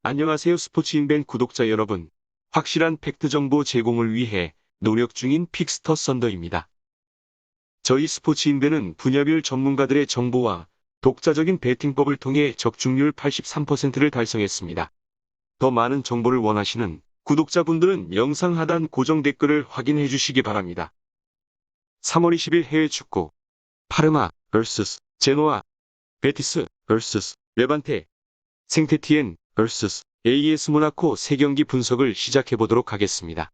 안녕하세요 스포츠인벤 구독자 여러분. 확실한 팩트 정보 제공을 위해 노력 중인 픽스터 썬더입니다. 저희 스포츠인벤은 분야별 전문가들의 정보와 독자적인 베팅법을 통해 적중률 83%를 달성했습니다. 더 많은 정보를 원하시는 구독자분들은 영상 하단 고정 댓글을 확인해 주시기 바랍니다. 3월 20일 해외 축구 파르마 vs 제노아, 베티스 vs 레반테, 생테티엔 vs AS 모나코 3경기 분석을 시작해보도록 하겠습니다.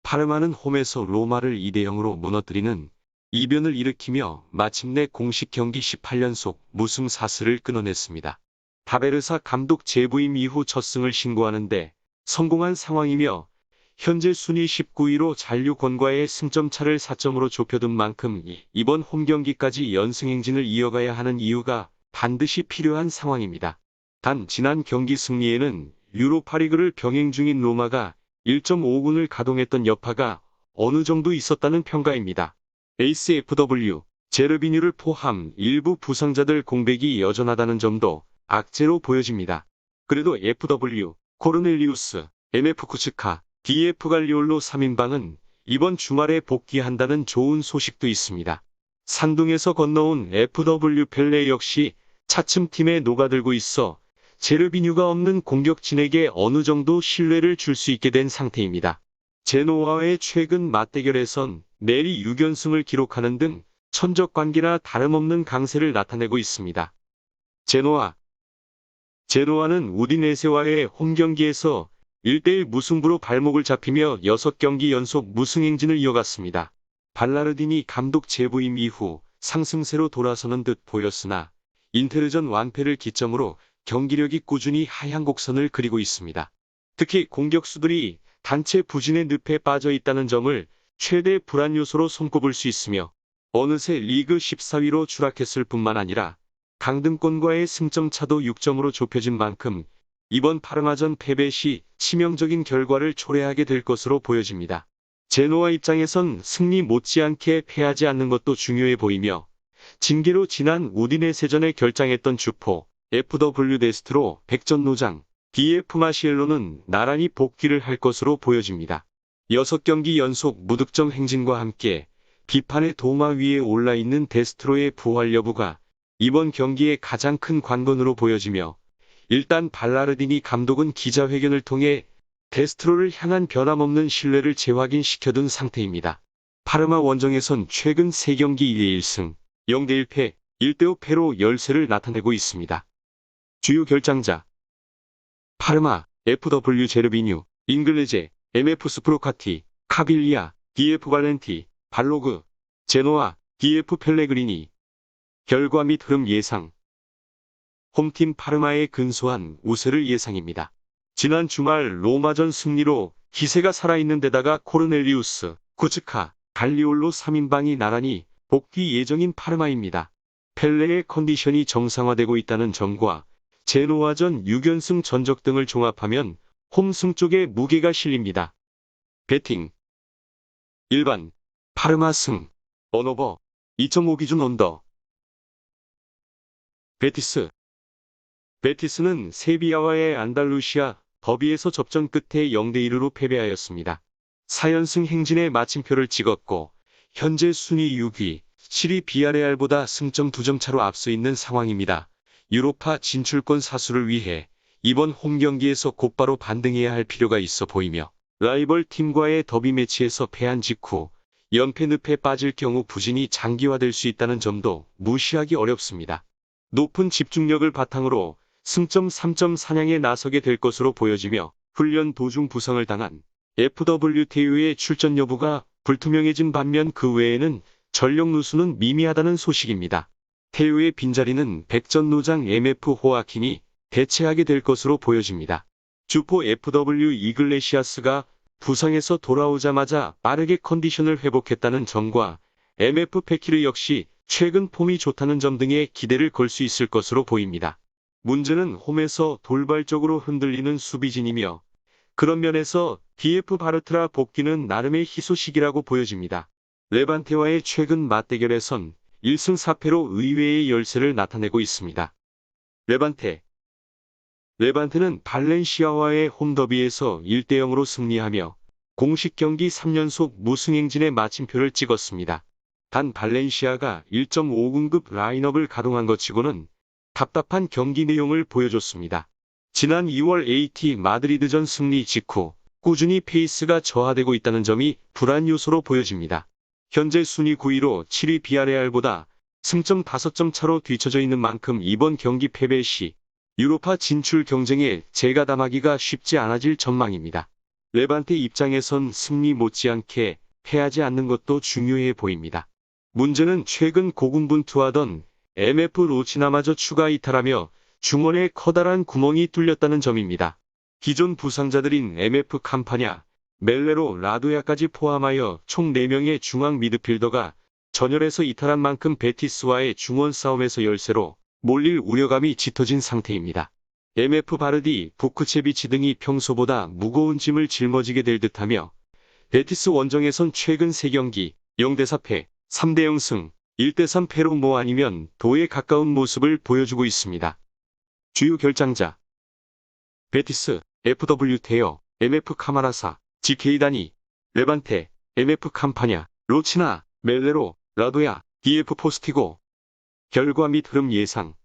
파르마는 홈에서 로마를 2대0으로 무너뜨리는 이변을 일으키며 마침내 공식 경기 18연속 무승 4승을 끊어냈습니다. 다베르사 감독 재부임 이후 첫 승을 신고하는데 성공한 상황이며 현재 순위 19위로 잔류권과의 승점 차를 4점으로 좁혀둔 만큼 이번 홈경기까지 연승 행진을 이어가야 하는 이유가 반드시 필요한 상황입니다. 단 지난 경기 승리에는 유로파리그를 병행 중인 로마가 1.5군을 가동했던 여파가 어느 정도 있었다는 평가입니다. 에이스 FW, 제르비뉴를 포함 일부 부상자들 공백이 여전하다는 점도 악재로 보여집니다. 그래도 FW, 코르넬리우스, MF 쿠츠카, DF 갈리올로 3인방은 이번 주말에 복귀한다는 좋은 소식도 있습니다. 산둥에서 건너온 FW 펠레 역시 차츰 팀에 녹아들고 있어 제르비뉴가 없는 공격진에게 어느 정도 신뢰를 줄 수 있게 된 상태입니다. 제노아의 최근 맞대결에선 내리 6연승을 기록하는 등 천적 관계나 다름없는 강세를 나타내고 있습니다. 제노아는 우디네세와의 홈경기에서 1대1 무승부로 발목을 잡히며 6경기 연속 무승 행진을 이어갔습니다. 발라르디니 감독 재부임 이후 상승세로 돌아서는 듯 보였으나 인테르전 완패를 기점으로 경기력이 꾸준히 하향 곡선을 그리고 있습니다. 특히 공격수들이 단체 부진의 늪에 빠져 있다는 점을 최대 불안 요소로 손꼽을 수 있으며 어느새 리그 14위로 추락했을 뿐만 아니라 강등권과의 승점 차도 6점으로 좁혀진 만큼 이번 파르마전 패배 시 치명적인 결과를 초래하게 될 것으로 보여집니다. 제노아 입장에선 승리 못지않게 패하지 않는 것도 중요해 보이며 징계로 지난 우디네세전에 결장했던 주포 FW 데스트로 백전노장 DF 마시엘로는 나란히 복귀를 할 것으로 보여집니다. 6경기 연속 무득점 행진과 함께 비판의 도마 위에 올라있는 데스트로의 부활 여부가 이번 경기의 가장 큰 관건으로 보여지며 일단 발라르디니 감독은 기자회견을 통해 데스트로를 향한 변함없는 신뢰를 재확인시켜둔 상태입니다. 파르마 원정에선 최근 3경기 2대1승, 0대1패, 1대5 패로 열세를 나타내고 있습니다. 주요 결장자 파르마, FW 제르비뉴, 잉글레제, MF 스프로카티, 카빌리아, DF 발렌티, 발로그, 제노아, DF 펠레그리니. 결과 및 흐름 예상. 홈팀 파르마의 근소한 우세를 예상입니다. 지난 주말 로마전 승리로 기세가 살아있는 데다가 코르넬리우스, 쿠츠카, 갈리올로 3인방이 나란히 복귀 예정인 파르마입니다. 펠레의 컨디션이 정상화되고 있다는 점과 제노아전 6연승 전적 등을 종합하면 홈승 쪽에 무게가 실립니다. 배팅 일반 파르마 승 언오버 2.5 기준 언더. 베티스는 세비야와의 안달루시아 더비에서 접전 끝에 0대1로 패배하였습니다. 4연승 행진에 마침표를 찍었고 현재 순위 6위, 7위 비아레알보다 승점 2점 차로 앞서 있는 상황입니다. 유로파 진출권 사수를 위해 이번 홈경기에서 곧바로 반등해야 할 필요가 있어 보이며 라이벌 팀과의 더비 매치에서 패한 직후 연패 늪에 빠질 경우 부진이 장기화될 수 있다는 점도 무시하기 어렵습니다. 높은 집중력을 바탕으로 승점 3점 사냥에 나서게 될 것으로 보여지며 훈련 도중 부상을 당한 FW 태우의 출전 여부가 불투명해진 반면 그 외에는 전력 누수는 미미하다는 소식입니다. 태우의 빈자리는 백전노장 MF 호아킨이 대체하게 될 것으로 보여집니다. 주포 FW 이글레시아스가 부상에서 돌아오자마자 빠르게 컨디션을 회복했다는 점과 MF 페키르 역시 최근 폼이 좋다는 점 등에 기대를 걸 수 있을 것으로 보입니다. 문제는 홈에서 돌발적으로 흔들리는 수비진이며 그런 면에서 DF 바르트라 복귀는 나름의 희소식이라고 보여집니다. 레반테와의 최근 맞대결에선 1승 4패로 의외의 열세를 나타내고 있습니다. 레반테. 레반테는 발렌시아와의 홈더비에서 1대0으로 승리하며 공식 경기 3연속 무승 행진의 마침표를 찍었습니다. 단 발렌시아가 1.5군급 라인업을 가동한 것 치고는 답답한 경기 내용을 보여줬습니다. 지난 2월 AT 마드리드전 승리 직후 꾸준히 페이스가 저하되고 있다는 점이 불안 요소로 보여집니다. 현재 순위 9위로 7위 비아레알보다 승점 5점 차로 뒤처져 있는 만큼 이번 경기 패배 시 유로파 진출 경쟁에 재가담하기가 쉽지 않아질 전망입니다. 레반테 입장에선 승리 못지않게 패하지 않는 것도 중요해 보입니다. 문제는 최근 고군분투하던 MF 로치나마저 추가 이탈하며 중원에 커다란 구멍이 뚫렸다는 점입니다. 기존 부상자들인 MF 캄파냐, 멜레로 라도야까지 포함하여 총 4명의 중앙 미드필더가 전열에서 이탈한 만큼 베티스와의 중원 싸움에서 열세로 몰릴 우려감이 짙어진 상태입니다. MF 바르디, 부크체비치 등이 평소보다 무거운 짐을 짊어지게 될 듯하며 베티스 원정에선 최근 3경기 0대4패, 3대0 승, 1대3 패로 뭐 아니면 도에 가까운 모습을 보여주고 있습니다. 주요 결장자 베티스, FW 테어, MF 카마라사, GK 다니, 레반테, MF 캄파냐, 로치나, 멜레로, 라도야, DF 포스티고. 결과 및 흐름 예상.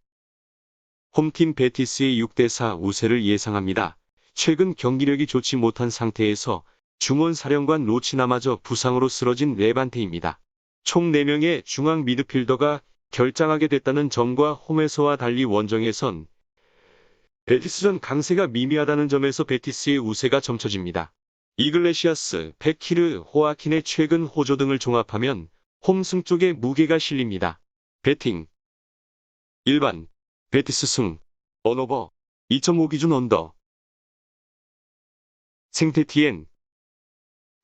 홈팀 베티스의 6대4 우세를 예상합니다. 최근 경기력이 좋지 못한 상태에서 중원 사령관 로치나마저 부상으로 쓰러진 레반테입니다. 총 4명의 중앙 미드필더가 결장하게 됐다는 점과 홈에서와 달리 원정에선 베티스전 강세가 미미하다는 점에서 베티스의 우세가 점쳐집니다. 이글레시아스, 베키르, 호아킨의 최근 호조 등을 종합하면 홈승 쪽에 무게가 실립니다. 배팅 일반 베티스 승 언오버 2.5 기준 언더. 생테티엔.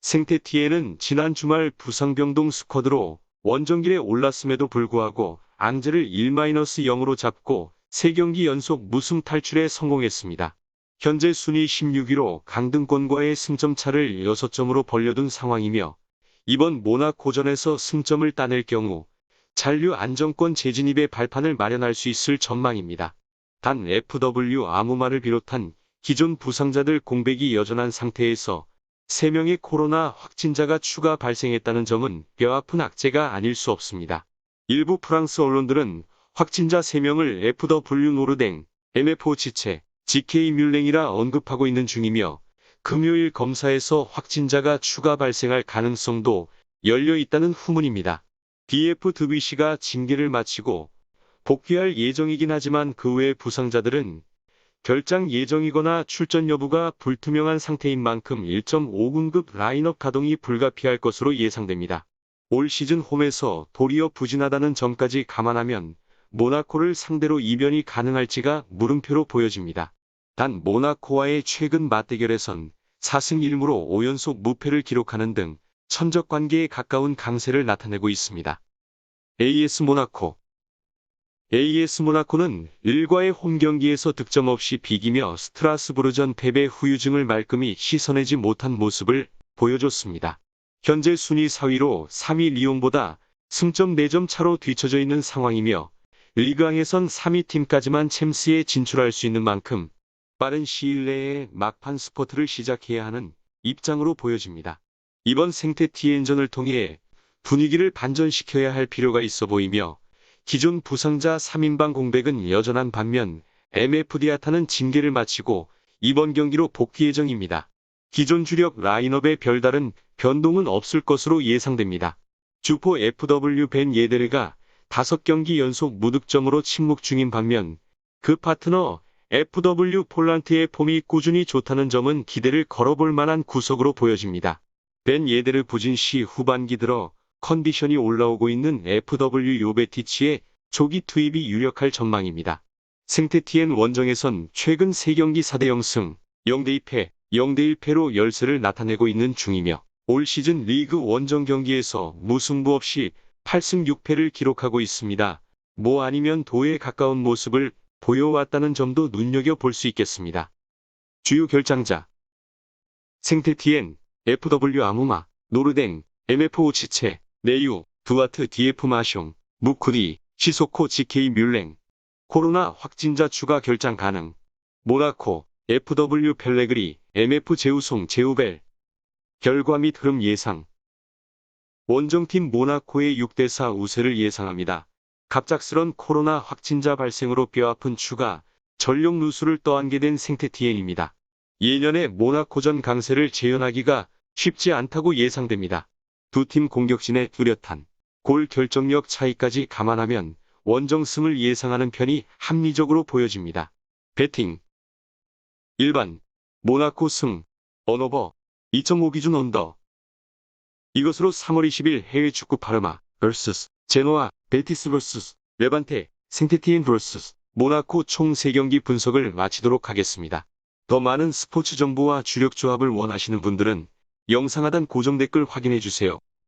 생테티엔은 지난 주말 부상병동 스쿼드로 원정길에 올랐음에도 불구하고 앙제를 1-0으로 잡고 3경기 연속 무승 탈출에 성공했습니다. 현재 순위 16위로 강등권과의 승점 차를 6점으로 벌려둔 상황이며 이번 모나코전에서 승점을 따낼 경우 잔류 안정권 재진입의 발판을 마련할 수 있을 전망입니다. 단 FW 아무마를 비롯한 기존 부상자들 공백이 여전한 상태에서 3명의 코로나 확진자가 추가 발생했다는 점은 뼈아픈 악재가 아닐 수 없습니다. 일부 프랑스 언론들은 확진자 3명을 FW 노르댕, MF 오치체, GK 뮬랭이라 언급하고 있는 중이며 금요일 검사에서 확진자가 추가 발생할 가능성도 열려 있다는 후문입니다. DF 드뷔시가 징계를 마치고 복귀할 예정이긴 하지만 그 외 부상자들은 결장 예정이거나 출전 여부가 불투명한 상태인 만큼 1.5군급 라인업 가동이 불가피할 것으로 예상됩니다. 올 시즌 홈에서 도리어 부진하다는 점까지 감안하면 모나코를 상대로 이변이 가능할지가 물음표로 보여집니다. 단 모나코와의 최근 맞대결에선 4승 1무로 5연속 무패를 기록하는 등 천적 관계에 가까운 강세를 나타내고 있습니다. AS 모나코. AS 모나코는 일과의 홈경기에서 득점 없이 비기며 스트라스부르전 패배 후유증을 말끔히 씻어내지 못한 모습을 보여줬습니다. 현재 순위 4위로 3위 리옹보다 승점 4점 차로 뒤처져 있는 상황이며 리그왕에선 3위 팀까지만 챔스에 진출할 수 있는 만큼 빠른 시일 내에 막판 스퍼트를 시작해야 하는 입장으로 보여집니다. 이번 생테티엔전을 통해 분위기를 반전시켜야 할 필요가 있어 보이며 기존 부상자 3인방 공백은 여전한 반면 MF 디아타는 징계를 마치고 이번 경기로 복귀 예정입니다. 기존 주력 라인업에 별다른 변동은 없을 것으로 예상됩니다. 주포 FW 벤 예데르가 5경기 연속 무득점으로 침묵 중인 반면 그 파트너 FW 폴란트의 폼이 꾸준히 좋다는 점은 기대를 걸어볼 만한 구석으로 보여집니다. 벤 예데르 부진 시 후반기 들어 컨디션이 올라오고 있는 FW 요베티치의 조기 투입이 유력할 전망입니다. 생테티엔 원정에선 최근 3경기 4대0 승, 0대2패, 0대1패로 열세를 나타내고 있는 중이며 올 시즌 리그 원정 경기에서 무승부 없이 8승 6패를 기록하고 있습니다. 뭐 아니면 도에 가까운 모습을 보여왔다는 점도 눈여겨볼 수 있겠습니다. 주요 결장자 생테티엔, FW 아무마, 노르댕, MF 오치체, 네유, 두아트 DF 마숑, 무쿠디, 시소코 GK 뮬랭. 코로나 확진자 추가 결장 가능. 모나코, FW 펠레그리, MF 제우송 제우벨. 결과 및 흐름 예상. 원정팀 모나코의 6대4 우세를 예상합니다. 갑작스런 코로나 확진자 발생으로 뼈아픈 추가, 전력 누수를 떠안게 된 생태티엔입니다. 예년의 모나코전 강세를 재현하기가 쉽지 않다고 예상됩니다. 두 팀 공격진의 뚜렷한 골 결정력 차이까지 감안하면 원정승을 예상하는 편이 합리적으로 보여집니다. 배팅 일반 모나코 승 언오버 2.5 기준 언더. 이것으로 3월 20일 해외 축구 파르마 vs 제노아, 베티스 vs 레반테, 생테티엔 vs 모나코 총 3경기 분석을 마치도록 하겠습니다. 더 많은 스포츠 정보와 주력 조합을 원하시는 분들은 영상 하단 고정 댓글 확인해 주세요.